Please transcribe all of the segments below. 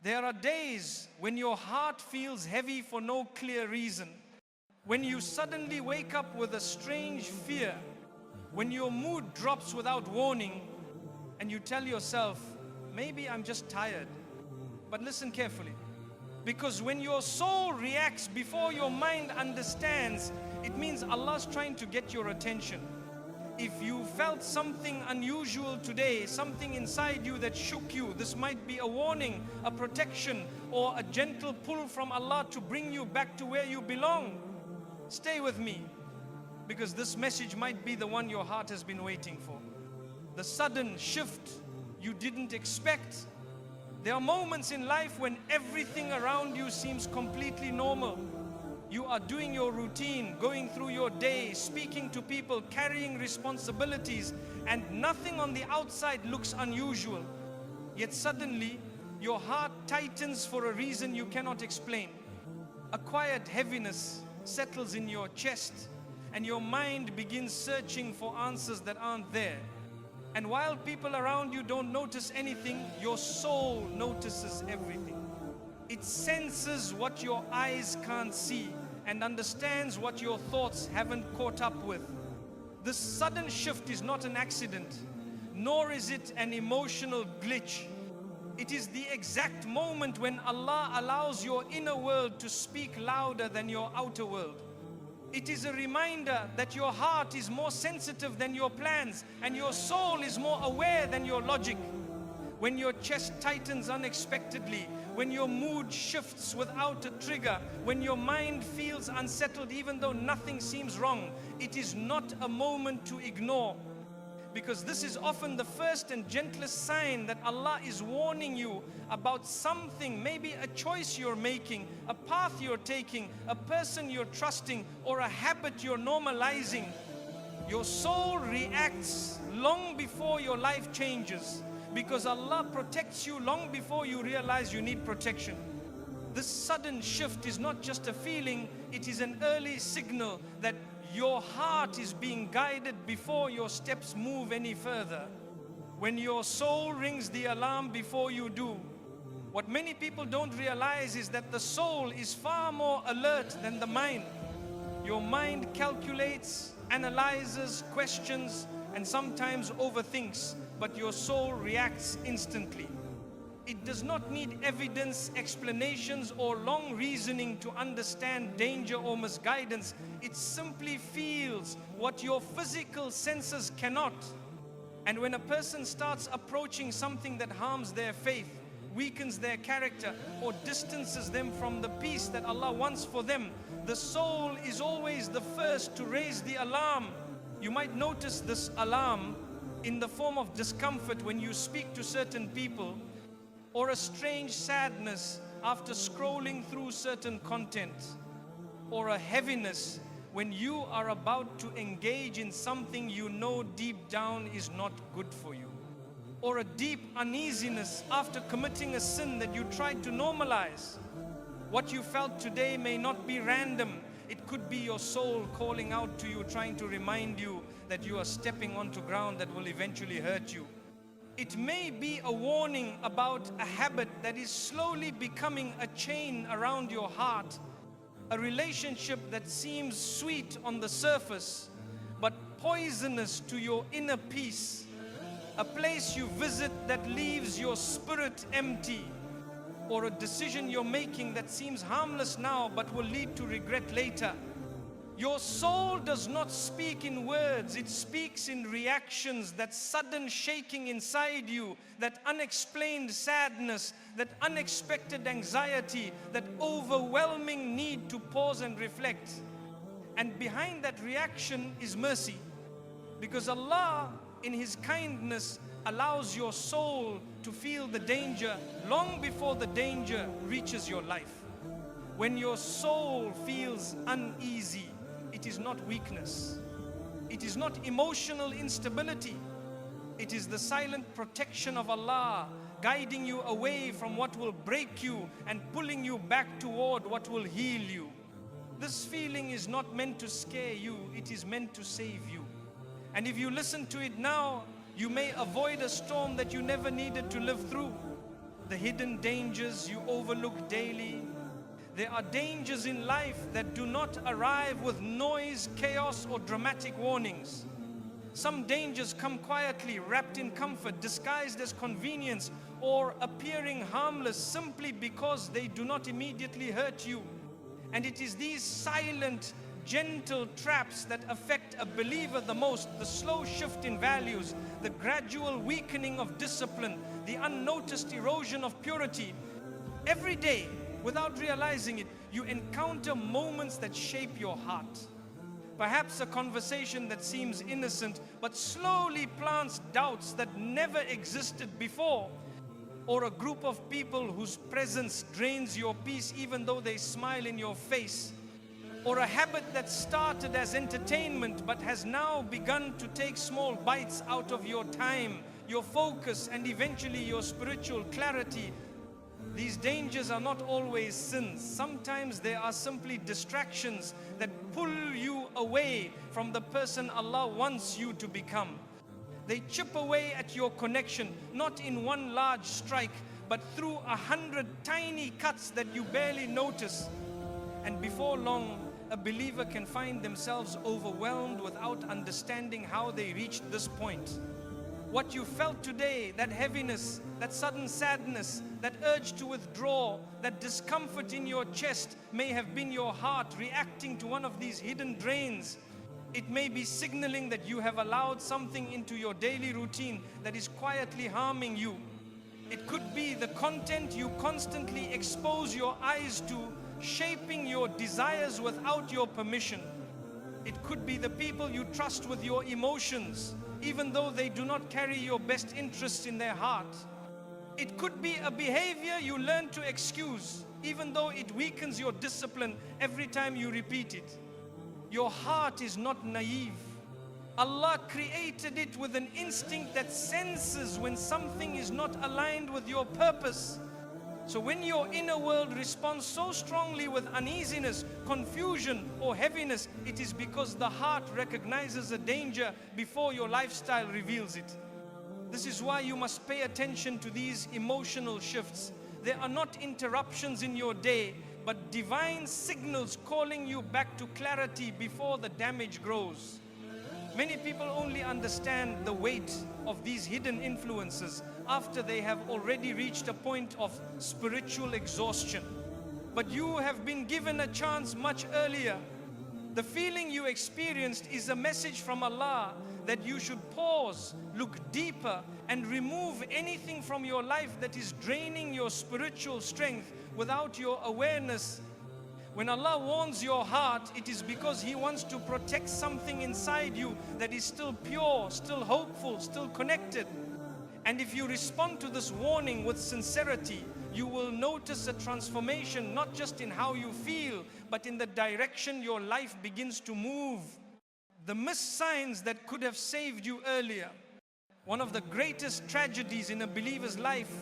There are days when your heart feels heavy for no clear reason. When you suddenly wake up with a strange fear. When your mood drops without warning and you tell yourself, maybe I'm just tired. But listen carefully. Because when your soul reacts before your mind understands, it means Allah's trying to get your attention. If you felt something unusual today, something inside you that shook you, this might be a warning, a protection, or a gentle pull from Allah to bring you back to where you belong. Stay with me, because this message might be the one your heart has been waiting for. The sudden shift you didn't expect. There are moments in life when everything around you seems completely normal. You are doing your routine, going through your day, speaking to people, carrying responsibilities, and nothing on the outside looks unusual. Yet suddenly, your heart tightens for a reason you cannot explain. A quiet heaviness settles in your chest, and your mind begins searching for answers that aren't there. And while people around you don't notice anything, your soul notices everything. It senses what your eyes can't see and understands what your thoughts haven't caught up with. This sudden shift is not an accident, nor is it an emotional glitch. It is the exact moment when Allah allows your inner world to speak louder than your outer world. It is a reminder that your heart is more sensitive than your plans and your soul is more aware than your logic. When your chest tightens unexpectedly, when your mood shifts without a trigger, when your mind feels unsettled even though nothing seems wrong, it is not a moment to ignore. Because this is often the first and gentlest sign that Allah is warning you about something, maybe a choice you're making, a path you're taking, a person you're trusting, or a habit you're normalizing. Your soul reacts long before your life changes, because Allah protects you long before you realize you need protection. This sudden shift is not just a feeling, it is an early signal that your heart is being guided before your steps move any further. When your soul rings the alarm before you do, what many people don't realize is that the soul is far more alert than the mind. Your mind calculates, analyzes, questions, and sometimes overthinks, but your soul reacts instantly. It does not need evidence, explanations, or long reasoning to understand danger or misguidance. It simply feels what your physical senses cannot. And when a person starts approaching something that harms their faith, weakens their character, or distances them from the peace that Allah wants for them, the soul is always the first to raise the alarm. You might notice this alarm in the form of discomfort when you speak to certain people, or a strange sadness after scrolling through certain content, or a heaviness when you are about to engage in something you know deep down is not good for you, or a deep uneasiness after committing a sin that you tried to normalize. What you felt today may not be random. It could be your soul calling out to you, trying to remind you that you are stepping onto ground that will eventually hurt you. It may be a warning about a habit that is slowly becoming a chain around your heart, a relationship that seems sweet on the surface, but poisonous to your inner peace, a place you visit that leaves your spirit empty, or a decision you're making that seems harmless now but will lead to regret later. Your soul does not speak in words, it speaks in reactions, that sudden shaking inside you, that unexplained sadness, that unexpected anxiety, that overwhelming need to pause and reflect. And behind that reaction is mercy, because Allah, in His kindness, allows your soul to feel the danger long before the danger reaches your life. When your soul feels uneasy, it is not weakness. It is not emotional instability. It is the silent protection of Allah, guiding you away from what will break you and pulling you back toward what will heal you. This feeling is not meant to scare you, it is meant to save you. And if you listen to it now, you may avoid a storm that you never needed to live through. the hidden dangers you overlook daily. There are dangers in life that do not arrive with noise, chaos, or dramatic warnings. Some dangers come quietly, wrapped in comfort, disguised as convenience, or appearing harmless simply because they do not immediately hurt you. And it is these silent, gentle traps that affect a believer the most: the slow shift in values, the gradual weakening of discipline, the unnoticed erosion of purity. Every day, without realizing it, you encounter moments that shape your heart. Perhaps a conversation that seems innocent but slowly plants doubts that never existed before. Or a group of people whose presence drains your peace even though they smile in your face. Or a habit that started as entertainment but has now begun to take small bites out of your time, your focus, and eventually your spiritual clarity. These dangers are not always sins. Sometimes they are simply distractions that pull you away from the person Allah wants you to become. They chip away at your connection, not in one large strike, but through 100 tiny cuts that you barely notice. And before long, a believer can find themselves overwhelmed without understanding how they reached this point. What you felt today, that heaviness, that sudden sadness, that urge to withdraw, that discomfort in your chest, may have been your heart reacting to one of these hidden drains. It may be signaling that you have allowed something into your daily routine that is quietly harming you. It could be the content you constantly expose your eyes to, shaping your desires without your permission. It could be the people you trust with your emotions, even though they do not carry your best interests in their heart. It could be a behavior you learn to excuse, even though it weakens your discipline every time you repeat it. Your heart is not naive. Allah created it with an instinct that senses when something is not aligned with your purpose. So when your inner world responds so strongly with uneasiness, confusion, or heaviness, it is because the heart recognizes a danger before your lifestyle reveals it. This is why you must pay attention to these emotional shifts. They are not interruptions in your day, but divine signals calling you back to clarity before the damage grows. Many people only understand the weight of these hidden influences after they have already reached a point of spiritual exhaustion. But you have been given a chance much earlier. The feeling you experienced is a message from Allah that you should pause, look deeper, and remove anything from your life that is draining your spiritual strength without your awareness. When Allah warns your heart, it is because He wants to protect something inside you that is still pure, still hopeful, still connected. And if you respond to this warning with sincerity, you will notice a transformation not just in how you feel, but in the direction your life begins to move. The missed signs that could have saved you earlier. One of the greatest tragedies in a believer's life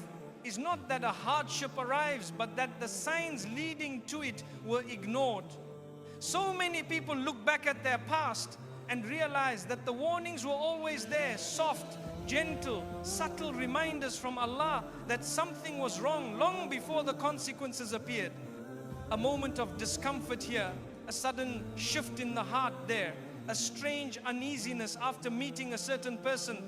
is not that a hardship arrives, but that the signs leading to it were ignored. So many people look back at their past and realize that the warnings were always there, soft, gentle, subtle reminders from Allah that something was wrong long before the consequences appeared. A moment of discomfort here, a sudden shift in the heart there, a strange uneasiness after meeting a certain person,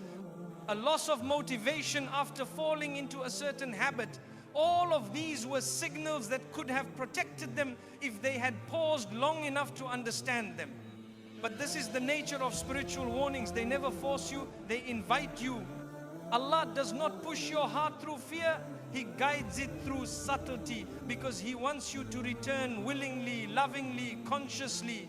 a loss of motivation after falling into a certain habit. All of these were signals that could have protected them if they had paused long enough to understand them. But this is the nature of spiritual warnings. They never force you, they invite you. Allah does not push your heart through fear. He guides it through subtlety because He wants you to return willingly, lovingly, consciously.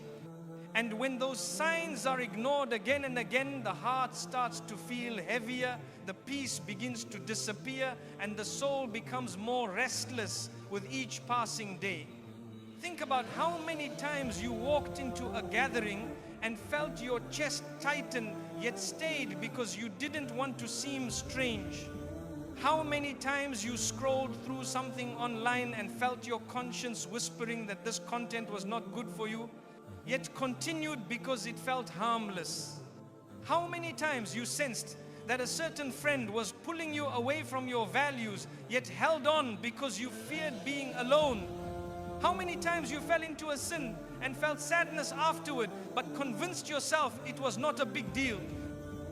And when those signs are ignored again and again, the heart starts to feel heavier, the peace begins to disappear, and the soul becomes more restless with each passing day. Think about how many times you walked into a gathering and felt your chest tighten, yet stayed because you didn't want to seem strange. How many times you scrolled through something online and felt your conscience whispering that this content was not good for you, yet continued because it felt harmless. How many times you sensed that a certain friend was pulling you away from your values, yet held on because you feared being alone? How many times you fell into a sin and felt sadness afterward, but convinced yourself it was not a big deal?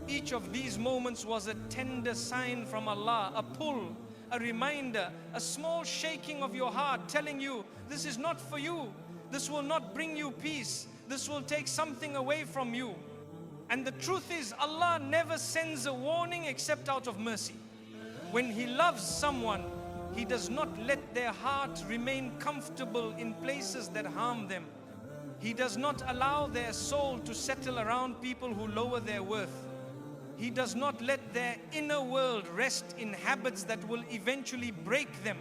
Each of these moments was a tender sign from Allah, a pull, a reminder, a small shaking of your heart telling you, this is not for you. This will not bring you peace. This will take something away from you. And the truth is, Allah never sends a warning except out of mercy. When He loves someone, He does not let their heart remain comfortable in places that harm them. He does not allow their soul to settle around people who lower their worth. He does not let their inner world rest in habits that will eventually break them.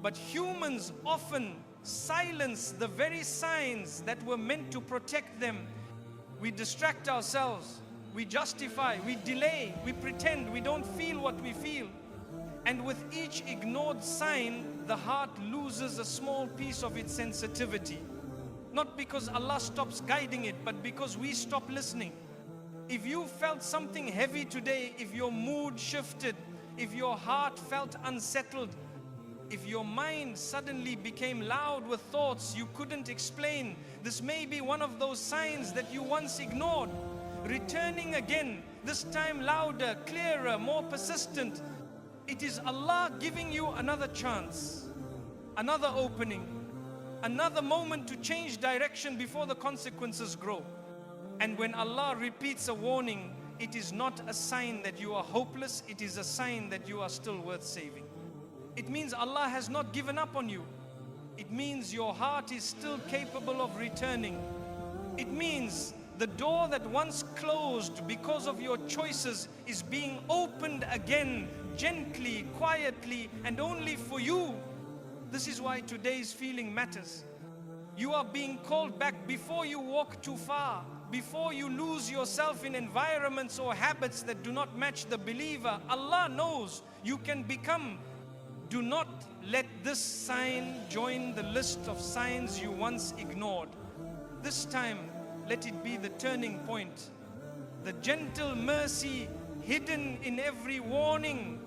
But humans often silence the very signs that were meant to protect them. We distract ourselves, we justify, we delay, we pretend we don't feel what we feel. And with each ignored sign, the heart loses a small piece of its sensitivity. Not because Allah stops guiding it, but because we stop listening. If you felt something heavy today, if your mood shifted, if your heart felt unsettled, if your mind suddenly became loud with thoughts you couldn't explain, this may be one of those signs that you once ignored. Returning again, this time louder, clearer, more persistent. It is Allah giving you another chance, another opening, another moment to change direction before the consequences grow. And when Allah repeats a warning, it is not a sign that you are hopeless, it is a sign that you are still worth saving. It means Allah has not given up on you. It means your heart is still capable of returning. It means the door that once closed because of your choices is being opened again, gently, quietly, and only for you. This is why today's feeling matters. You are being called back before you walk too far, before you lose yourself in environments or habits that do not match the believer. Allah knows you can become. Do not let this sign join the list of signs you once ignored. This time, let it be the turning point. The gentle mercy hidden in every warning.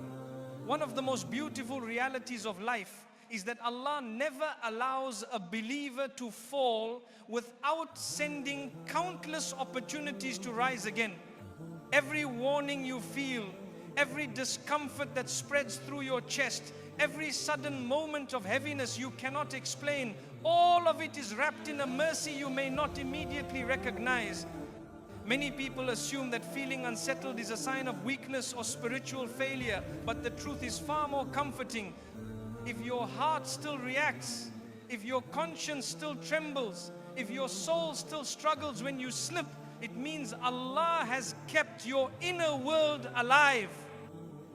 One of the most beautiful realities of life is that Allah never allows a believer to fall without sending countless opportunities to rise again. Every warning you feel, every discomfort that spreads through your chest, every sudden moment of heaviness you cannot explain, all of it is wrapped in a mercy you may not immediately recognize. Many people assume that feeling unsettled is a sign of weakness or spiritual failure, but the truth is far more comforting. If your heart still reacts, if your conscience still trembles, if your soul still struggles when you slip, it means Allah has kept your inner world alive.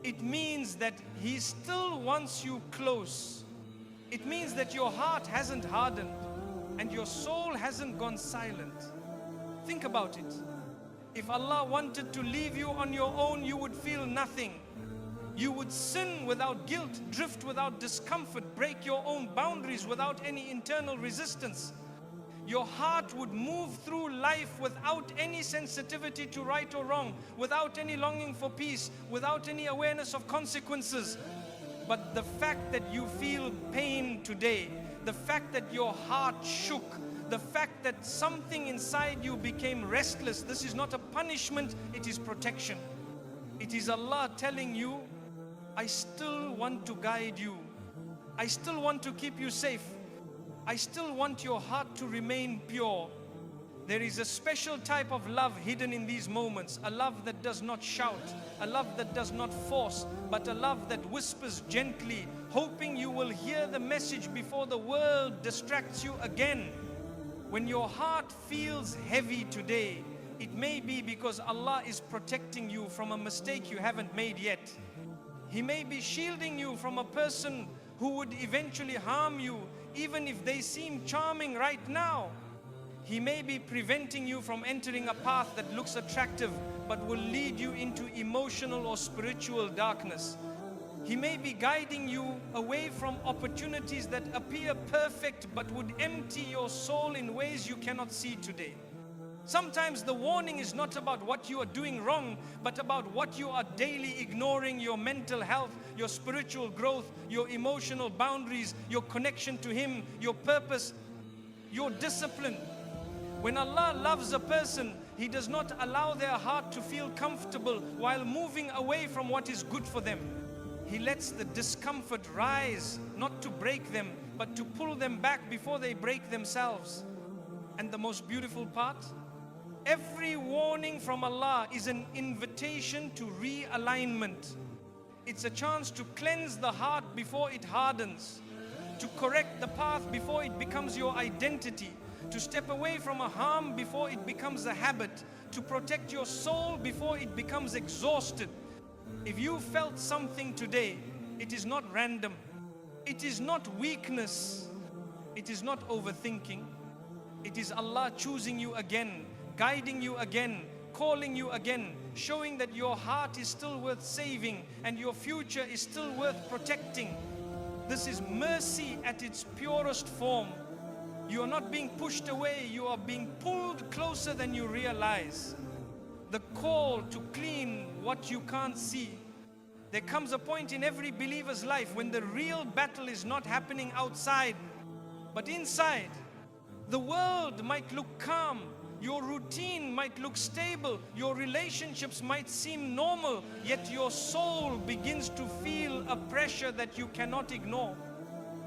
It means that He still wants you close. It means that your heart hasn't hardened and your soul hasn't gone silent. Think about it. If Allah wanted to leave you on your own, you would feel nothing. You would sin without guilt, drift without discomfort, break your own boundaries without any internal resistance. Your heart would move through life without any sensitivity to right or wrong, without any longing for peace, without any awareness of consequences. But the fact that you feel pain today, the fact that your heart shook, the fact that something inside you became restless, this is not a punishment, it is protection. It is Allah telling you, I still want to guide you. I still want to keep you safe. I still want your heart to remain pure. There is a special type of love hidden in these moments, a love that does not shout, a love that does not force, but a love that whispers gently, hoping you will hear the message before the world distracts you again. When your heart feels heavy today, it may be because Allah is protecting you from a mistake you haven't made yet. He may be shielding you from a person who would eventually harm you, even if they seem charming right now. He may be preventing you from entering a path that looks attractive but will lead you into emotional or spiritual darkness. He may be guiding you away from opportunities that appear perfect but would empty your soul in ways you cannot see today. Sometimes the warning is not about what you are doing wrong, but about what you are daily ignoring: your mental health, your spiritual growth, your emotional boundaries, your connection to Him, your purpose, your discipline. When Allah loves a person, He does not allow their heart to feel comfortable while moving away from what is good for them. He lets the discomfort rise, not to break them, but to pull them back before they break themselves. And the most beautiful part, every warning from Allah is an invitation to realignment. It's a chance to cleanse the heart before it hardens, to correct the path before it becomes your identity, to step away from a harm before it becomes a habit, to protect your soul before it becomes exhausted. If you felt something today, it is not random. It is not weakness. It is not overthinking. It is Allah choosing you again, guiding you again, calling you again, showing that your heart is still worth saving and your future is still worth protecting. This is mercy at its purest form. You are not being pushed away, you are being pulled closer than you realize. The call to clean what you can't see. There comes a point in every believer's life when the real battle is not happening outside, but inside. The world might look calm, your routine might look stable, your relationships might seem normal, yet your soul begins to feel a pressure that you cannot ignore.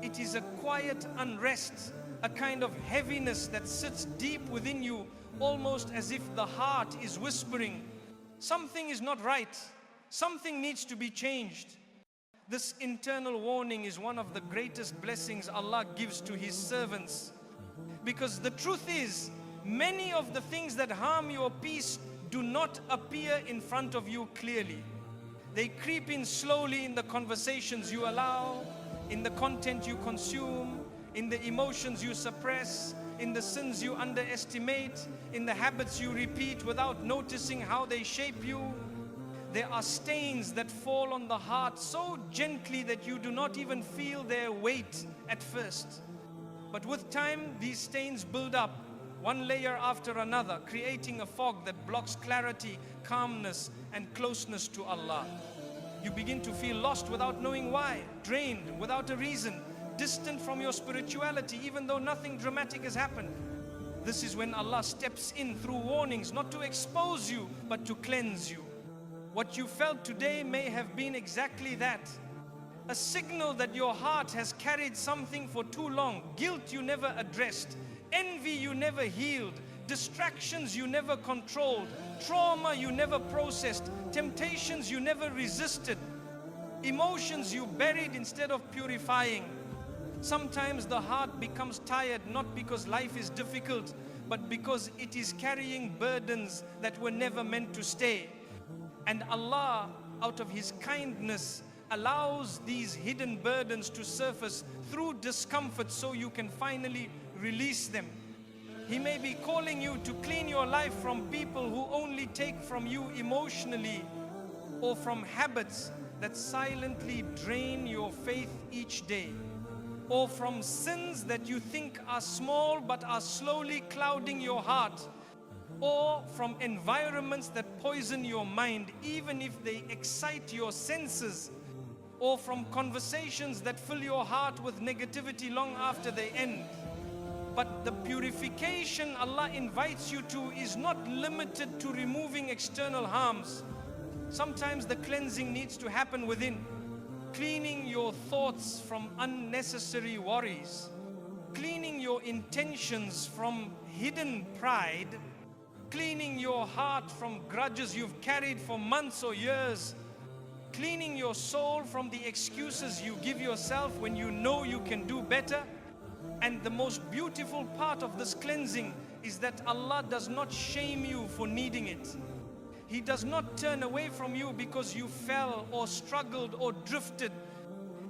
It is a quiet unrest, a kind of heaviness that sits deep within you, almost as if the heart is whispering, something is not right, something needs to be changed. This internal warning is one of the greatest blessings Allah gives to His servants. Because the truth is, many of the things that harm your peace do not appear in front of you clearly. They creep in slowly in the conversations you allow, in the content you consume, in the emotions you suppress, in the sins you underestimate, in the habits you repeat without noticing how they shape you. There are stains that fall on the heart so gently that you do not even feel their weight at first. But with time, these stains build up, one layer after another, creating a fog that blocks clarity, calmness, and closeness to Allah. You begin to feel lost without knowing why, drained without a reason, distant from your spirituality, even though nothing dramatic has happened. This is when Allah steps in through warnings, not to expose you, but to cleanse you. What you felt today may have been exactly that. A signal that your heart has carried something for too long, guilt you never addressed, envy you never healed, distractions you never controlled, trauma you never processed, temptations you never resisted, emotions you buried instead of purifying. Sometimes the heart becomes tired not because life is difficult, but because it is carrying burdens that were never meant to stay. And Allah, out of His kindness, allows these hidden burdens to surface through discomfort so you can finally release them. He may be calling you to clean your life from people who only take from you emotionally, or from habits that silently drain your faith each day, or from sins that you think are small but are slowly clouding your heart, or from environments that poison your mind even if they excite your senses, or from conversations that fill your heart with negativity long after they end. But the purification Allah invites you to is not limited to removing external harms. Sometimes the cleansing needs to happen within. Cleaning your thoughts from unnecessary worries, cleaning your intentions from hidden pride, cleaning your heart from grudges you've carried for months or years, cleaning your soul from the excuses you give yourself when you know you can do better. And the most beautiful part of this cleansing is that Allah does not shame you for needing it. He does not turn away from you because you fell or struggled or drifted.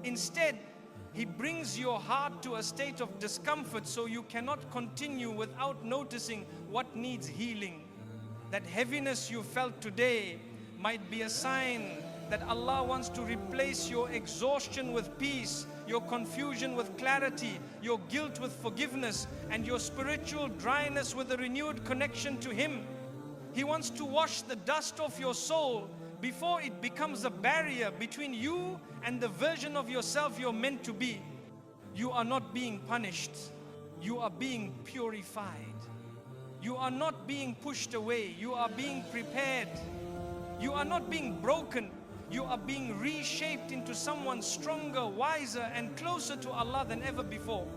Instead, He brings your heart to a state of discomfort so you cannot continue without noticing what needs healing. That heaviness you felt today might be a sign that Allah wants to replace your exhaustion with peace, your confusion with clarity, your guilt with forgiveness, and your spiritual dryness with a renewed connection to Him. He wants to wash the dust off your soul before it becomes a barrier between you and the version of yourself you're meant to be. You are not being punished. You are being purified. You are not being pushed away. You are being prepared. You are not being broken. You are being reshaped into someone stronger, wiser, and closer to Allah than ever before.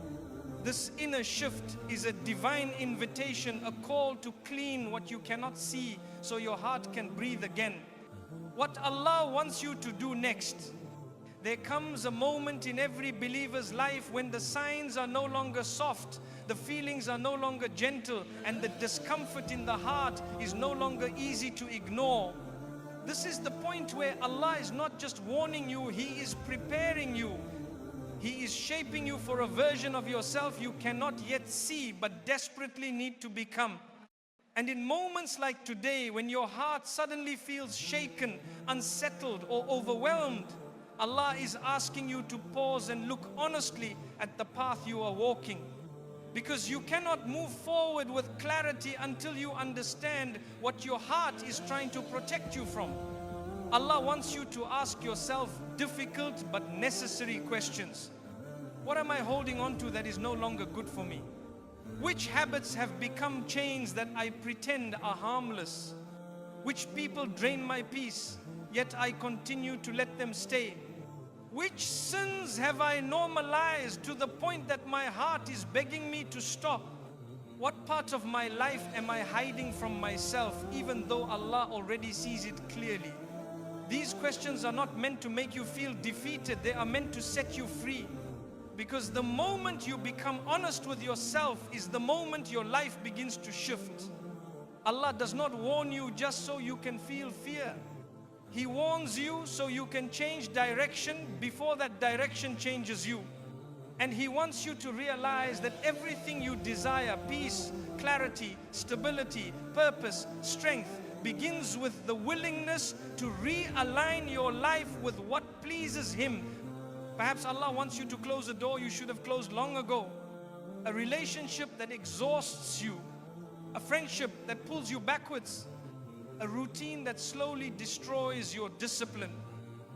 This inner shift is a divine invitation, a call to clean what you cannot see so your heart can breathe again. What Allah wants you to do next. There comes a moment in every believer's life when the signs are no longer soft, the feelings are no longer gentle, and the discomfort in the heart is no longer easy to ignore. This is the point where Allah is not just warning you, He is preparing you. He is shaping you for a version of yourself you cannot yet see but desperately need to become. And in moments like today, when your heart suddenly feels shaken, unsettled, or overwhelmed, Allah is asking you to pause and look honestly at the path you are walking. Because you cannot move forward with clarity until you understand what your heart is trying to protect you from. Allah wants you to ask yourself difficult but necessary questions. What am I holding on to that is no longer good for me? Which habits have become chains that I pretend are harmless? Which people drain my peace, yet I continue to let them stay? Which sins have I normalized to the point that my heart is begging me to stop? What part of my life am I hiding from myself, even though Allah already sees it clearly? These questions are not meant to make you feel defeated. They are meant to set you free. Because the moment you become honest with yourself is the moment your life begins to shift. Allah does not warn you just so you can feel fear. He warns you so you can change direction before that direction changes you. And He wants you to realize that everything you desire, peace, clarity, stability, purpose, strength, begins with the willingness to realign your life with what pleases Him. Perhaps Allah wants you to close a door you should have closed long ago. A relationship that exhausts you. A friendship that pulls you backwards. A routine that slowly destroys your discipline.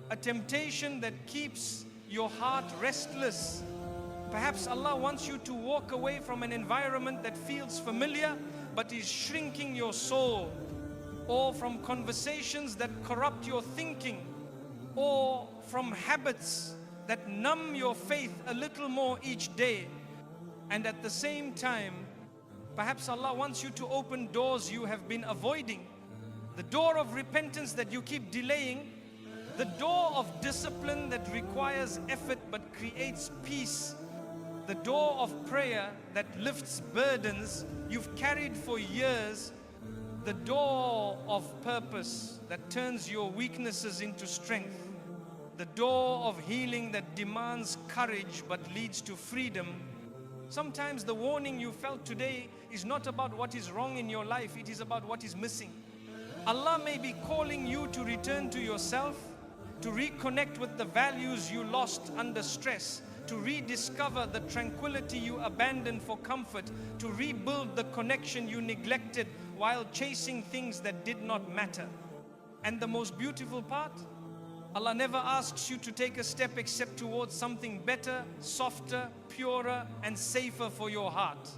A temptation that keeps your heart restless. Perhaps Allah wants you to walk away from an environment that feels familiar but is shrinking your soul. Or from conversations that corrupt your thinking. Or from habits that numb your faith a little more each day. And at the same time, perhaps Allah wants you to open doors you have been avoiding. The door of repentance that you keep delaying. The door of discipline that requires effort but creates peace. The door of prayer that lifts burdens you've carried for years. The door of purpose that turns your weaknesses into strength. The door of healing that demands courage but leads to freedom. Sometimes the warning you felt today is not about what is wrong in your life, it is about what is missing. Allah may be calling you to return to yourself, to reconnect with the values you lost under stress, to rediscover the tranquility you abandoned for comfort, to rebuild the connection you neglected while chasing things that did not matter. And the most beautiful part? Allah never asks you to take a step except towards something better, softer, purer, and safer for your heart.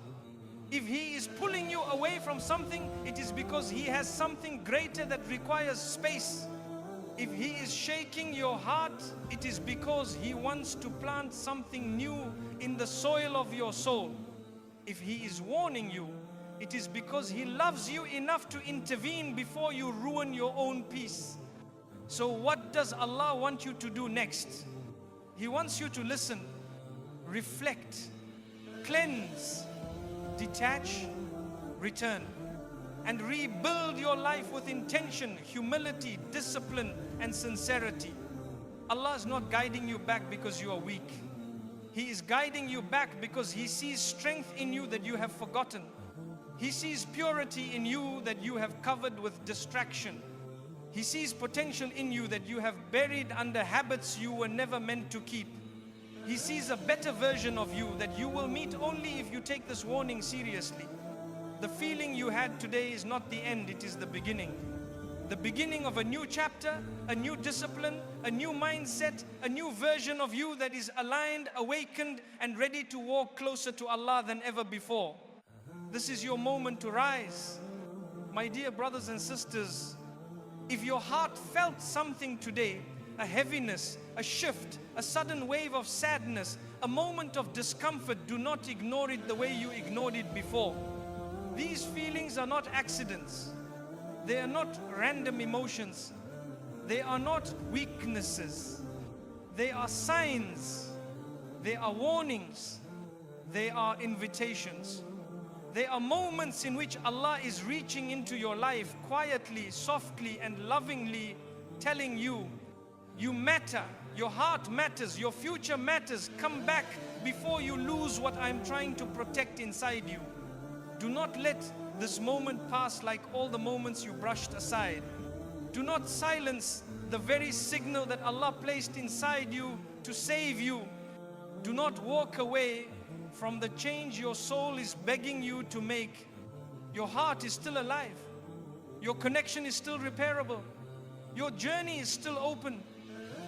If He is pulling you away from something, it is because He has something greater that requires space. If He is shaking your heart, it is because He wants to plant something new in the soil of your soul. If He is warning you, it is because He loves you enough to intervene before you ruin your own peace. So what does Allah want you to do next? He wants you to listen, reflect, cleanse, detach, return, and rebuild your life with intention, humility, discipline, and sincerity. Allah is not guiding you back because you are weak. He is guiding you back because He sees strength in you that you have forgotten. He sees purity in you that you have covered with distraction. He sees potential in you that you have buried under habits you were never meant to keep. He sees a better version of you that you will meet only if you take this warning seriously. The feeling you had today is not the end, it is the beginning. The beginning of a new chapter, a new discipline, a new mindset, a new version of you that is aligned, awakened, and ready to walk closer to Allah than ever before. This is your moment to rise. My dear brothers and sisters, if your heart felt something today, a heaviness, a shift, a sudden wave of sadness, a moment of discomfort, do not ignore it the way you ignored it before. These feelings are not accidents. They are not random emotions. They are not weaknesses. They are signs. They are warnings. They are invitations. They are moments in which Allah is reaching into your life quietly, softly, and lovingly, telling you, you matter, your heart matters, your future matters. Come back before you lose what I'm trying to protect inside you. Do not let this moment pass like all the moments you brushed aside. Do not silence the very signal that Allah placed inside you to save you. Do not walk away from the change your soul is begging you to make. Your heart is still alive. Your connection is still repairable. Your journey is still open.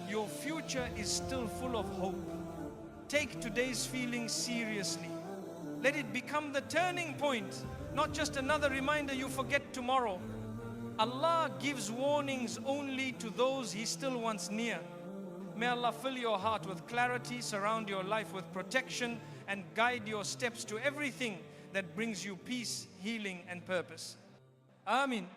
Your future is still full of hope. Take today's feelings seriously. Let it become the turning point, not just another reminder you forget tomorrow. Allah gives warnings only to those He still wants near. May Allah fill your heart with clarity, surround your life with protection, and guide your steps to everything that brings you peace, healing, and purpose. Ameen.